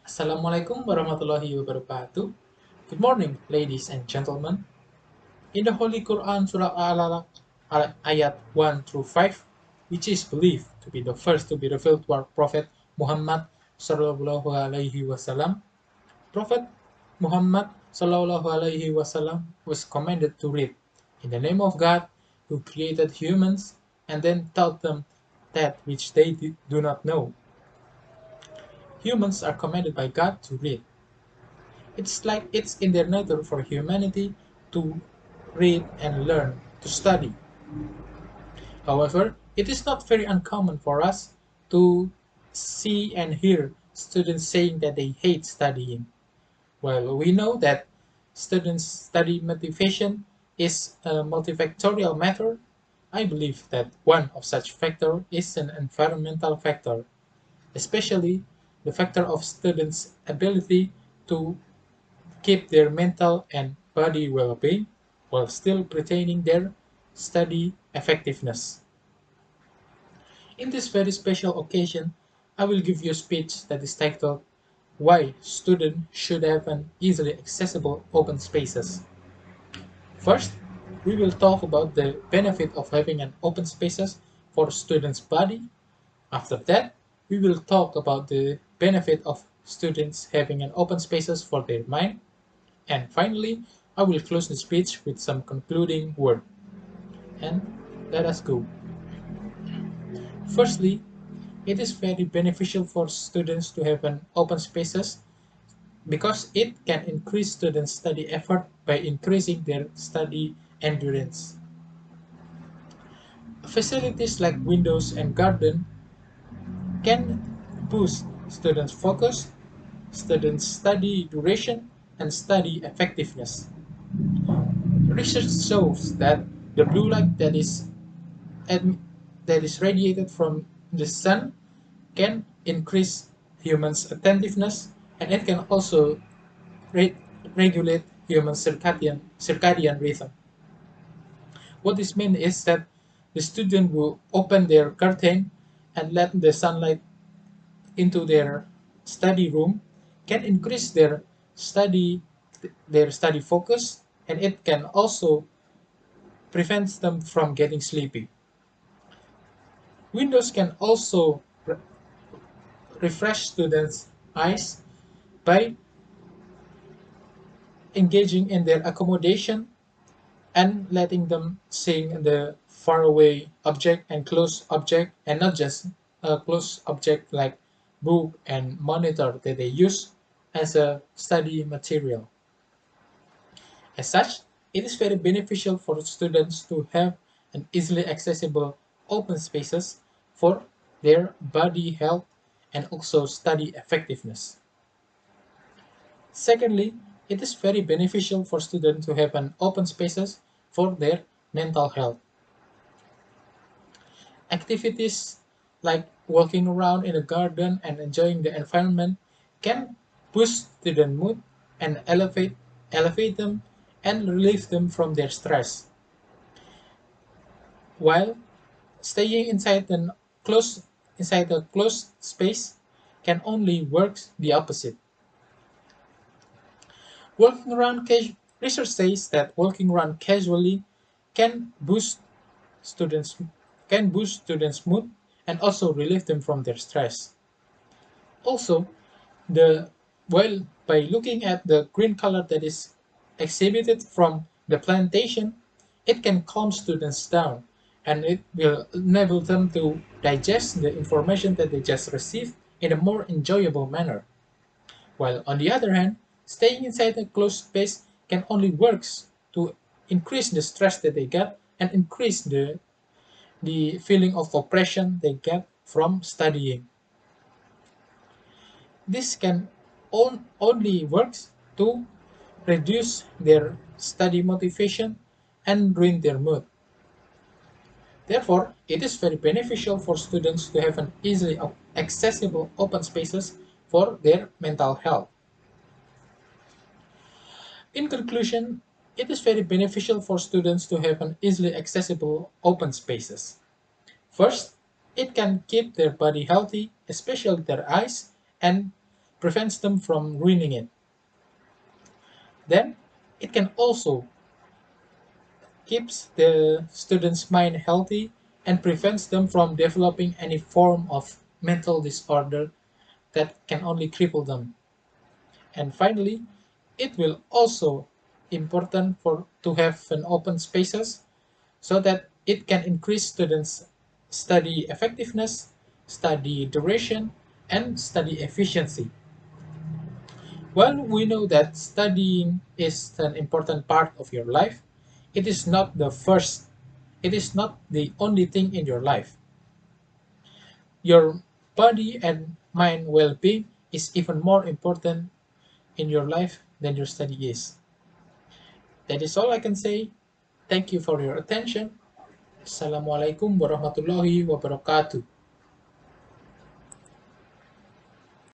Assalamualaikum warahmatullahi wabarakatuh. Good morning, ladies and gentlemen. In the Holy Quran, Surah Al-Alaq, ayat 1 through 5, which is believed to be the first to be revealed to our Prophet Muhammad Sallallahu Alaihi Wasallam, Prophet Muhammad Sallallahu Alaihi Wasallam was commanded to read, "In the name of God, who created humans and then taught them that which they do not know." Humans are commanded by God to read. It's like it's in their nature for humanity to read and learn, to study. However, it is not very uncommon for us to see and hear students saying that they hate studying. Well, we know that students' study motivation is a multifactorial matter. I believe that one of such factor is an environmental factor, especially the factor of students' ability to keep their mental and body well-being while still retaining their study effectiveness. In this very special occasion, I will give you a speech that is titled "Why Students Should Have an Easily Accessible Open Spaces." First, we will talk about the benefit of having an open spaces for students' body. After that, we will talk about the benefit of students having an open spaces for their mind. And finally, I will close the speech with some concluding word. And let us go. Firstly, it is very beneficial for students to have an open spaces because it can increase students' study effort by increasing their study endurance. Facilities like windows and garden can boost students' focus, students' study duration, and study effectiveness. Research shows that the blue light and that is radiated from the sun can increase humans' attentiveness, and it can also re- regulate human circadian rhythm. What this means is that the student will open their curtain and let the sunlight into their study room can increase their study focus, and it can also prevent them from getting sleepy. Windows can also refresh students' eyes by engaging in their accommodation and letting them seeing the faraway object and close object, and not just a close object like book and monitor that they use as a study material. As such, it is very beneficial for students to have an easily accessible open spaces for their body health and also study effectiveness. Secondly, it is very beneficial for students to have an open spaces for their mental health. Activities like walking around in a garden and enjoying the environment can boost student mood and elevate them and relieve them from their stress. While staying closed inside a closed space can only work the opposite. Walking around research says that walking around casually can boost students students' mood and also relieve them from their stress. Also, the well by looking at the green color that is exhibited from the plantation, it can calm students down and it will enable them to digest the information that they just received in a more enjoyable manner. While on the other hand, staying inside a closed space can only works to increase the stress that they get and increase the feeling of oppression they get from studying. This can only works to reduce their study motivation and ruin their mood. Therefore, it is very beneficial for students to have an easily accessible open spaces for their mental health. In conclusion, it is very beneficial for students to have an easily accessible open spaces. First, it can keep their body healthy, especially their eyes, and prevents them from ruining it. Then it can also keeps the student's mind healthy and prevents them from developing any form of mental disorder that can only cripple them. And finally, it will also important for to have an open spaces so that it can increase students' study effectiveness, study duration, and study efficiency. While we know that studying is an important part of your life, it is not the first, it is not the only thing in your life. Your body and mind well being is even more important in your life than your study is. That is all I can say. Thank you for your attention. Assalamualaikum warahmatullahi wabarakatuh.